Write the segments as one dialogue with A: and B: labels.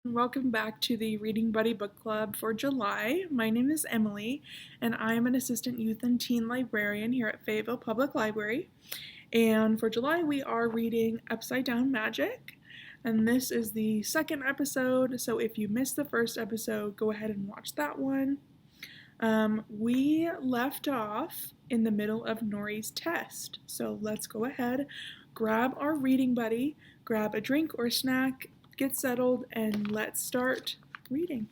A: Welcome back to the Reading Buddy Book Club for July. My name is Emily, and I am an assistant youth and teen librarian here at Fayetteville Public Library. And for July, we are reading Upside Down Magic, and this is the second episode, so if you missed the first episode, go ahead and watch that one. We left off in the middle of Nori's test, so let's go ahead, grab our reading buddy, grab a drink or snack, get settled, and let's start reading.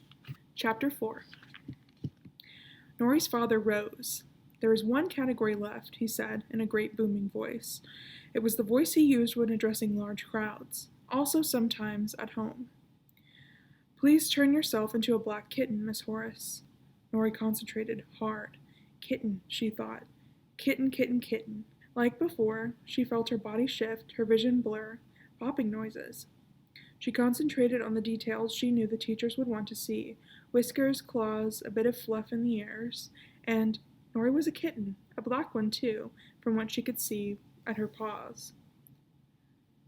A: Chapter 4. Nori's father rose. There is one category left, he said in a great booming voice. It was the voice he used when addressing large crowds, also sometimes at home. Please turn yourself into a black kitten, Miss Horace. Nori concentrated hard. Kitten, she thought. Kitten, kitten, kitten. Like before, she felt her body shift, her vision blur, popping noises. She concentrated on the details she knew the teachers would want to see, whiskers, claws, a bit of fluff in the ears, and Nori was a kitten, a black one too, from what she could see at her paws.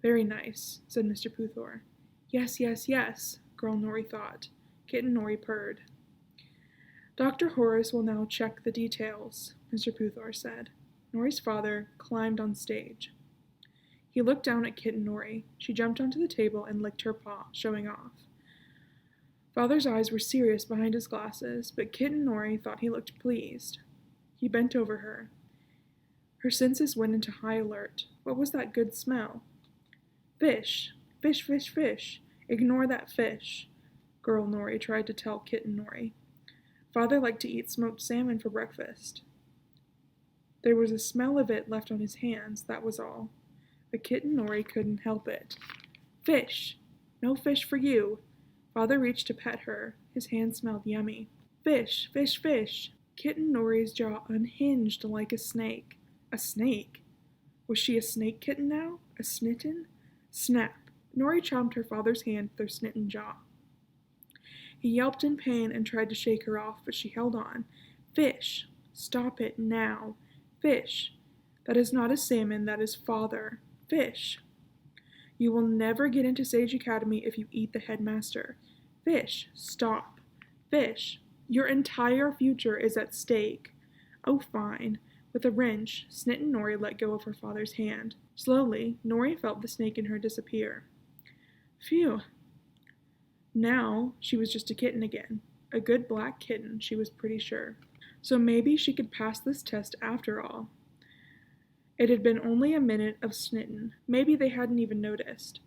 A: Very nice, said Mr. Poothor. Yes, yes, yes, girl Nori thought. Kitten Nori purred. Dr. Horace will now check the details, Mr. Poothor said. Nori's father climbed on stage. He looked down at Kitten Nori. She jumped onto the table and licked her paw, showing off. Father's eyes were serious behind his glasses, but Kitten Nori thought he looked pleased. He bent over her. Her senses went into high alert. What was that good smell? Fish! Fish, fish, fish! Ignore that fish! Girl Nori tried to tell Kitten Nori. Father liked to eat smoked salmon for breakfast. There was a smell of it left on his hands, that was all. But Kitten Nori couldn't help it. Fish! No fish for you! Father reached to pet her. His hand smelled yummy. Fish! Fish! Fish! Kitten Nori's jaw unhinged like a snake. A snake? Was she a snake kitten now? A snitten? Snap! Nori chomped her father's hand with her snitten jaw. He yelped in pain and tried to shake her off, but she held on. Fish! Stop it now! Fish! That is not a salmon, that is father. Fish! You will never get into Sage Academy if you eat the headmaster. Fish! Stop! Fish! Your entire future is at stake. Oh, fine. With a wrench, Snitten Nori let go of her father's hand. Slowly, Nori felt the snake in her disappear. Phew! Now, she was just a kitten again. A good black kitten, she was pretty sure. So maybe she could pass this test after all. It had been only a minute of snitten. Maybe they hadn't even noticed.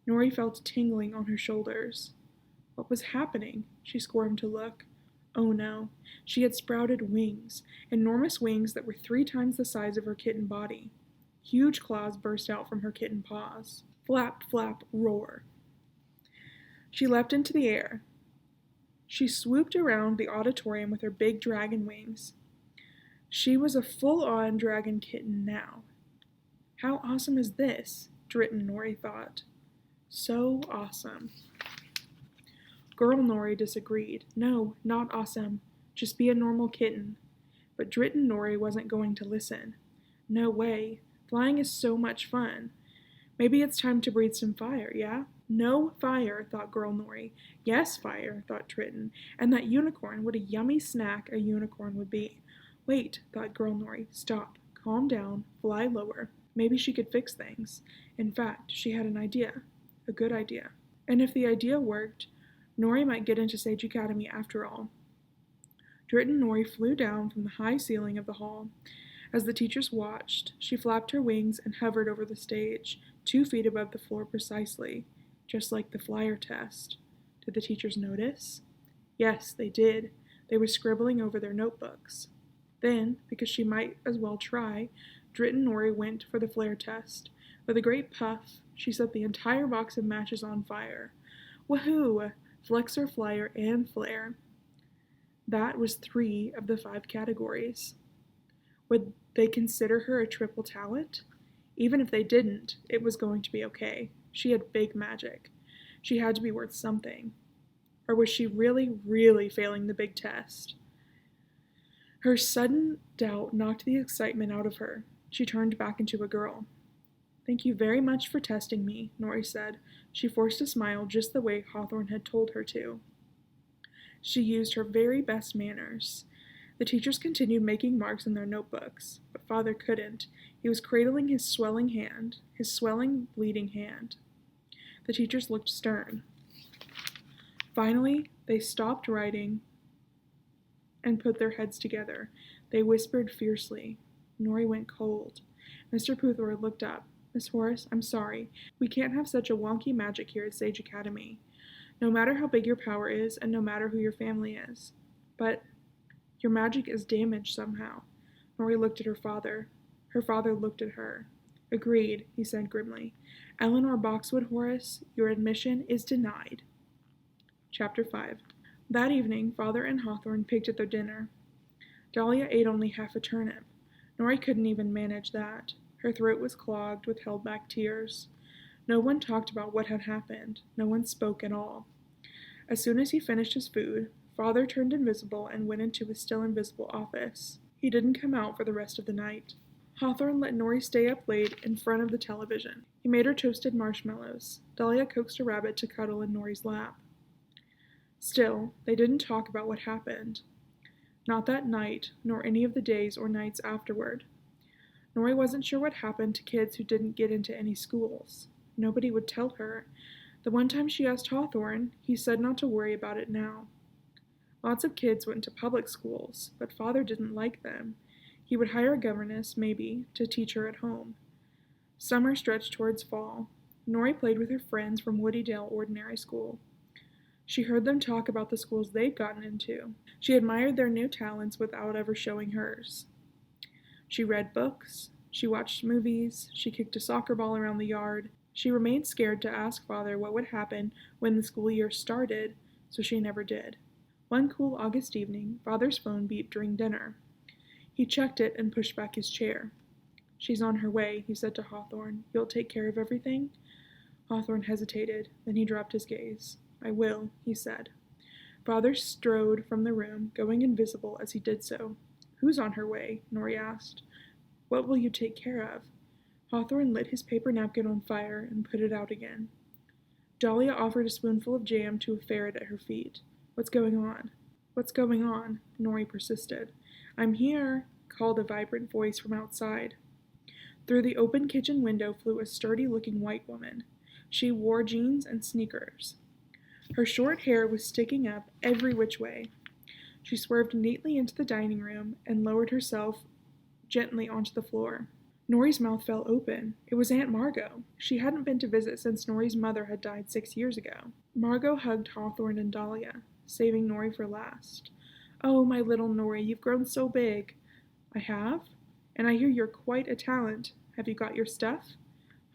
A: Nori felt a tingling on her shoulders. What was happening? She squirmed to look. Oh no, she had sprouted wings, enormous wings that were 3 times the size of her kitten body. Huge claws burst out from her kitten paws. Flap, flap, roar. She leapt into the air. She swooped around the auditorium with her big dragon wings. She was a full-on dragon kitten now. How awesome is this? Dritten Nori thought. So awesome. Girl Nori disagreed. No, not awesome. Just be a normal kitten. But Dritten Nori wasn't going to listen. No way. Flying is so much fun. Maybe it's time to breathe some fire, yeah? No fire, thought Girl Nori. Yes, fire, thought Dritten. And that unicorn, what a yummy snack a unicorn would be. Wait, thought Girl Nori. Stop. Calm down. Fly lower. Maybe she could fix things. In fact, she had an idea. A good idea. And if the idea worked, Nori might get into Sage Academy after all. Dritten Nori flew down from the high ceiling of the hall. As the teachers watched, she flapped her wings and hovered over the stage, 2 feet above the floor precisely, just like the flyer test. Did the teachers notice? Yes, they did. They were scribbling over their notebooks. Then, because she might as well try, Dritten Nori went for the flare test. With a great puff, she set the entire box of matches on fire. Woohoo! Flexor, flyer, and flare. That was 3 of the 5 categories. Would they consider her a triple talent? Even if they didn't, it was going to be okay. She had big magic. She had to be worth something. Or was she really, really failing the big test? Her sudden doubt knocked the excitement out of her. She turned back into a girl. Thank you very much for testing me, Nori said. She forced a smile just the way Hawthorne had told her to. She used her very best manners. The teachers continued making marks in their notebooks, but Father couldn't. He was cradling his swelling, bleeding hand. The teachers looked stern. Finally, they stopped writing and put their heads together. They whispered fiercely. Nori went cold. Mr. Poothor looked up. Miss Horace, I'm sorry. We can't have such a wonky magic here at Sage Academy. No matter how big your power is, and no matter who your family is. But your magic is damaged somehow. Nori looked at her father. Her father looked at her. Agreed, he said grimly. Elinor Boxwood Horace, your admission is denied. Chapter 5. That evening, Father and Hawthorne picked at their dinner. Dahlia ate only half a turnip. Nori couldn't even manage that. Her throat was clogged with held-back tears. No one talked about what had happened. No one spoke at all. As soon as he finished his food, Father turned invisible and went into his still invisible office. He didn't come out for the rest of the night. Hawthorne let Nori stay up late in front of the television. He made her toasted marshmallows. Dahlia coaxed a rabbit to cuddle in Nori's lap. Still, they didn't talk about what happened. Not that night, nor any of the days or nights afterward. Nori wasn't sure what happened to kids who didn't get into any schools. Nobody would tell her. The one time she asked Hawthorne, he said not to worry about it now. Lots of kids went to public schools, but Father didn't like them. He would hire a governess, maybe, to teach her at home. Summer stretched towards fall. Nori played with her friends from Woodydale Ordinary School. She heard them talk about the schools they'd gotten into. She admired their new talents without ever showing hers. She read books. She watched movies. She kicked a soccer ball around the yard. She remained scared to ask Father what would happen when the school year started, so she never did. One cool August evening, Father's phone beeped during dinner. He checked it and pushed back his chair. She's on her way, he said to Hawthorne. You'll take care of everything? Hawthorne hesitated. Then he dropped his gaze. I will, he said. Father strode from the room, going invisible as he did so. Who's on her way? Nori asked. What will you take care of? Hawthorne lit his paper napkin on fire and put it out again. Dahlia offered a spoonful of jam to a ferret at her feet. What's going on? What's going on? Nori persisted. I'm here, called a vibrant voice from outside. Through the open kitchen window flew a sturdy-looking white woman. She wore jeans and sneakers. Her short hair was sticking up every which way. She swerved neatly into the dining room and lowered herself gently onto the floor. Nori's mouth fell open. It was Aunt Margot. She hadn't been to visit since Nori's mother had died 6 years ago. Margot hugged Hawthorne and Dahlia, saving Nori for last. Oh, my little Nori, you've grown so big. I have? And I hear you're quite a talent. Have you got your stuff?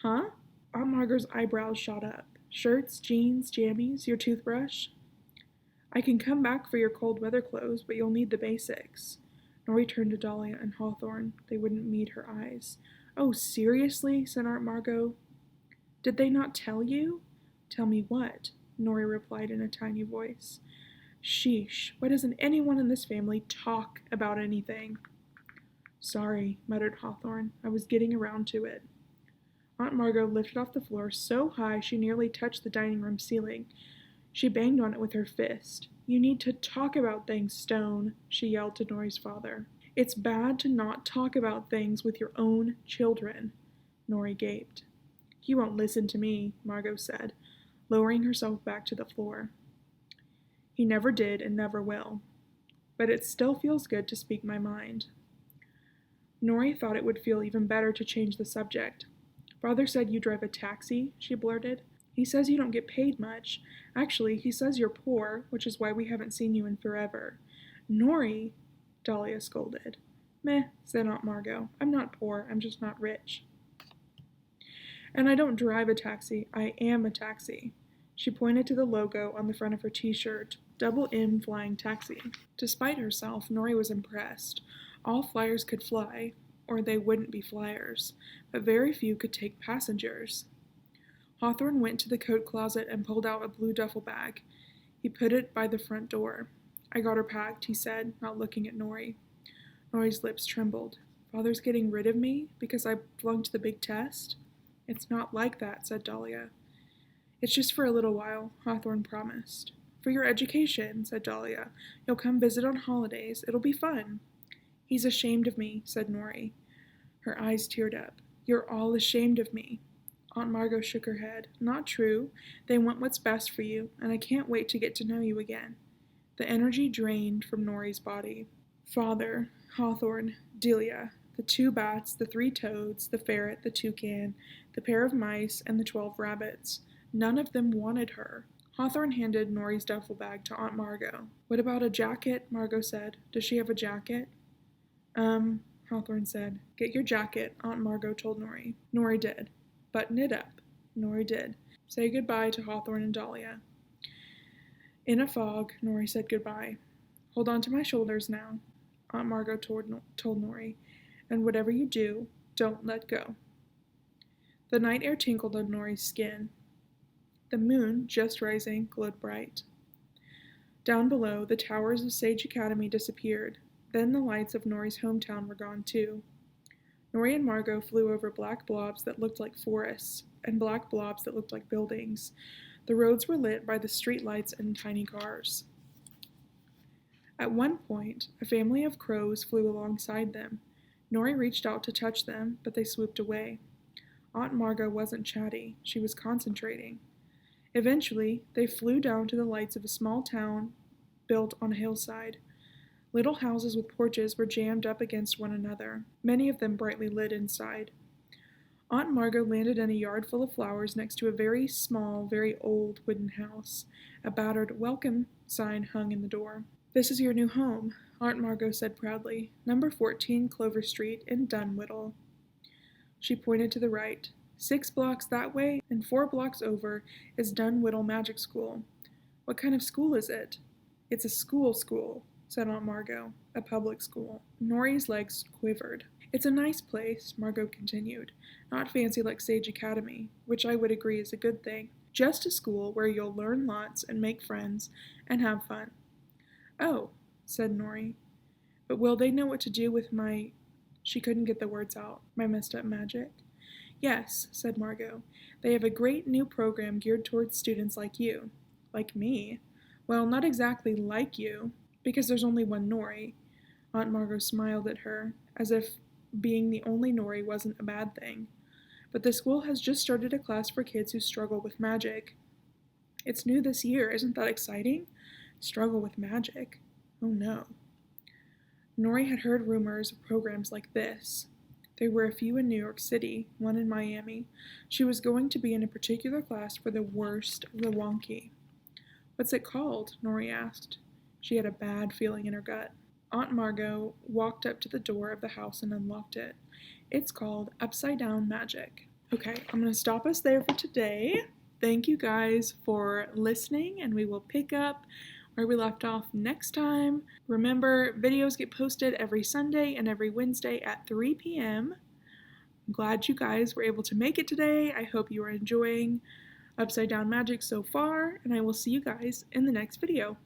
A: Huh? Aunt Margot's eyebrows shot up. Shirts, jeans, jammies, your toothbrush? I can come back for your cold weather clothes, but you'll need the basics. Nori turned to Dahlia and Hawthorne. They wouldn't meet her eyes. Oh, seriously? Said Aunt Margot. Did they not tell you? Tell me what? Nori replied in a tiny voice. Sheesh, why doesn't anyone in this family talk about anything? Sorry, muttered Hawthorne. I was getting around to it. Aunt Margot lifted off the floor so high she nearly touched the dining room ceiling. She banged on it with her fist. You need to talk about things, Stone, she yelled to Nori's father. It's bad to not talk about things with your own children. Nori gaped. He won't listen to me, Margot said, lowering herself back to the floor. He never did and never will. But it still feels good to speak my mind. Nori thought it would feel even better to change the subject. Father said you drive a taxi, she blurted. He says you don't get paid much. Actually, he says you're poor, which is why we haven't seen you in forever. Nori, Dahlia scolded. Meh, said Aunt Margot. I'm not poor, I'm just not rich. And I don't drive a taxi, I am a taxi. She pointed to the logo on the front of her t-shirt, Double M Flying Taxi. Despite herself, Nori was impressed. All flyers could fly, or they wouldn't be flyers, but very few could take passengers. Hawthorne went to the coat closet and pulled out a blue duffel bag. He put it by the front door. I got her packed, he said, not looking at Nori. Nori's lips trembled. Father's getting rid of me because I flunked the big test? It's not like that, said Dahlia. It's just for a little while, Hawthorne promised. For your education, said Dahlia. You'll come visit on holidays. It'll be fun. He's ashamed of me, said Norrie. Her eyes teared up. You're all ashamed of me. Aunt Margot shook her head. Not true. They want what's best for you, and I can't wait to get to know you again. The energy drained from Norrie's body. Father, Hawthorne, Delia, the 2 bats, the 3 toads, the ferret, the toucan, the pair of mice, and the 12 rabbits. None of them wanted her. Hawthorne handed Norrie's duffel bag to Aunt Margot. What about a jacket? Margot said. Does she have a jacket? Hawthorne said. Get your jacket, Aunt Margot told Norrie. Norrie did. Button it up. Norrie did. Say goodbye to Hawthorne and Dahlia. In a fog, Norrie said goodbye. Hold on to my shoulders now, Aunt Margot told Norrie, and whatever you do, don't let go. The night air tinkled on Norrie's skin. The moon, just rising, glowed bright. Down below, the towers of Sage Academy disappeared. Then the lights of Norrie's hometown were gone too. Norrie and Margot flew over black blobs that looked like forests, and black blobs that looked like buildings. The roads were lit by the street lights and tiny cars. At one point, a family of crows flew alongside them. Norrie reached out to touch them, but they swooped away. Aunt Margot wasn't chatty. She was concentrating. Eventually, they flew down to the lights of a small town built on a hillside. Little houses with porches were jammed up against one another, many of them brightly lit inside. Aunt Margot landed in a yard full of flowers next to a very small, very old wooden house. A battered welcome sign hung in the door. This is your new home, Aunt Margot said proudly. Number 14 Clover Street in Dunwiddle. She pointed to the right. 6 blocks that way and 4 blocks over is Dunwiddle Magic School. What kind of school is it? It's a school, said Aunt Margot. A public school. Norrie's legs quivered. It's a nice place, Margot continued. Not fancy like Sage Academy, which I would agree is a good thing. Just a school where you'll learn lots and make friends and have fun. Oh, said Norrie. But will they know what to do with my... She couldn't get the words out. My messed up magic? Yes, said Margot. They have a great new program geared towards students like you. Like me? Well, not exactly like you, because there's only one Norrie. Aunt Margot smiled at her, as if being the only Norrie wasn't a bad thing. But the school has just started a class for kids who struggle with magic. It's new this year, isn't that exciting? Struggle with magic? Oh no. Norrie had heard rumors of programs like this. There were a few in New York City, one in Miami. She was going to be in a particular class for the worst of the wonky. What's it called? Norrie asked. She had a bad feeling in her gut. Aunt Margot walked up to the door of the house and unlocked it. It's called Upside Down Magic. Okay, I'm going to stop us there for today. Thank you guys for listening, and we will pick up where we left off next time. Remember, videos get posted every Sunday and every Wednesday at 3 p.m. I'm glad you guys were able to make it today. I hope you are enjoying Upside Down Magic so far, and I will see you guys in the next video.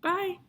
A: Bye!